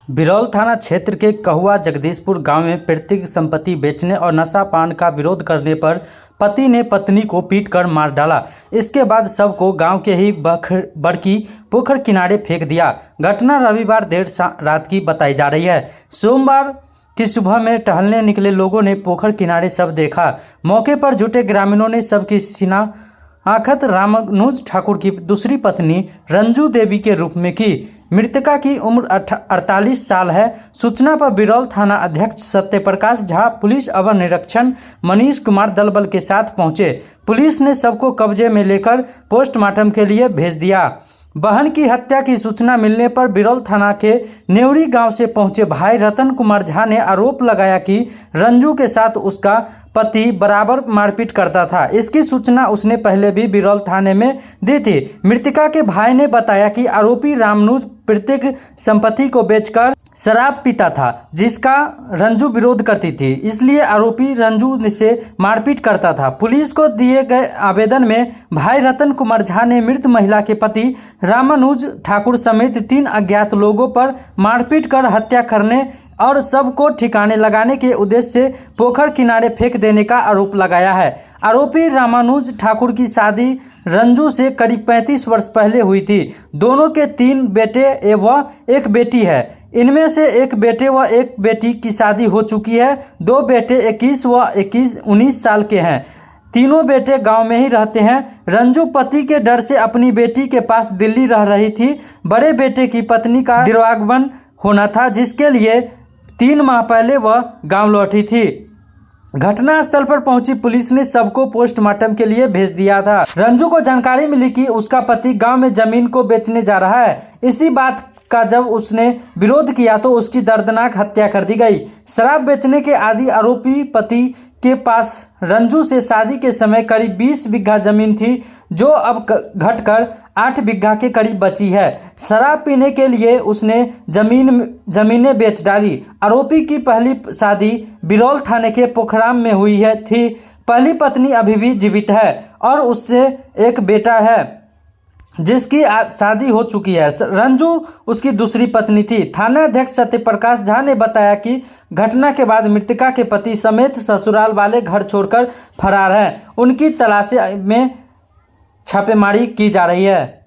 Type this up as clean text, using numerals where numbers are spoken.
बिरौल थाना क्षेत्र के कहुआ जगदीशपुर गांव में पैतृक संपत्ति बेचने और नशा पान का विरोध करने पर पति ने पत्नी को पीटकर मार डाला। इसके बाद शव को गांव के ही बड़की पोखर किनारे फेंक दिया। घटना रविवार देर रात की बताई जा रही है। सोमवार की सुबह में टहलने निकले लोगों ने पोखर किनारे शव देखा। मौके पर जुटे ग्रामीणों ने शव की शिनाख्त रामानुज ठाकुर की दूसरी पत्नी रंजू देवी के रूप में की। मृतका की उम्र 48 साल है। सूचना पर बिरौल थाना अध्यक्ष सत्यप्रकाश झा, पुलिस अवर निरीक्षण मनीष कुमार दल बल के साथ पहुंचे। पुलिस ने शव को कब्जे में लेकर पोस्टमार्टम के लिए भेज दिया। बहन की हत्या की सूचना मिलने पर बिरौल थाना के नेवरी गांव से पहुंचे भाई रतन कुमार झा ने आरोप लगाया कि रंजू के साथ उसका पति बराबर मारपीट करता था। इसकी सूचना उसने पहले भी बिरौल थाने में दी थी। मृतका के भाई ने बताया कि आरोपी रामानुज पैतृक संपत्ति को बेचकर शराब पीता था, जिसका रंजू विरोध करती थी, इसलिए आरोपी रंजू से मारपीट करता था। पुलिस को दिए गए आवेदन में भाई रतन कुमार झा ने मृत महिला के पति रामानुज ठाकुर समेत 3 अज्ञात लोगों पर मारपीट कर हत्या करने और शव को ठिकाने लगाने के उद्देश्य से पोखर किनारे फेंक देने का आरोप लगाया है। आरोपी रामानुज ठाकुर की शादी रंजू से करीब 35 वर्ष पहले हुई थी। दोनों के 3 बेटे व 1 बेटी है। इनमें से 1 बेटे व 1 बेटी की शादी हो चुकी है। 2 बेटे 21 व 19 साल के हैं। तीनों बेटे गांव में ही रहते हैं। रंजू पति के डर से अपनी बेटी के पास दिल्ली रह रही थी। बड़े बेटे की पत्नी का दिवागमन होना था, जिसके लिए 3 माह पहले वह गांव लौटी थी। घटनास्थल पर पहुंची पुलिस ने शव को पोस्टमार्टम के लिए भेज दिया था। रंजू को जानकारी मिली कि उसका पति गांव में जमीन को बेचने जा रहा है। इसी बात का जब उसने विरोध किया तो उसकी दर्दनाक हत्या कर दी गई। शराब बेचने के आदि आरोपी पति के पास रंजू से शादी के समय करीब 20 बीघा जमीन थी, जो अब घटकर 8 बीघा के करीब बची है। शराब पीने के लिए उसने जमीनें बेच डाली। आरोपी की पहली शादी बिरौल थाने के पोखराम में हुई थी। पहली पत्नी अभी भी जीवित है और उससे 1 बेटा है, जिसकी शादी हो चुकी है। रंजू उसकी दूसरी पत्नी थी। थाना अध्यक्ष सत्यप्रकाश झा ने बताया कि घटना के बाद मृतका के पति समेत ससुराल वाले घर छोड़कर फरार हैं। उनकी तलाश में छापेमारी की जा रही है।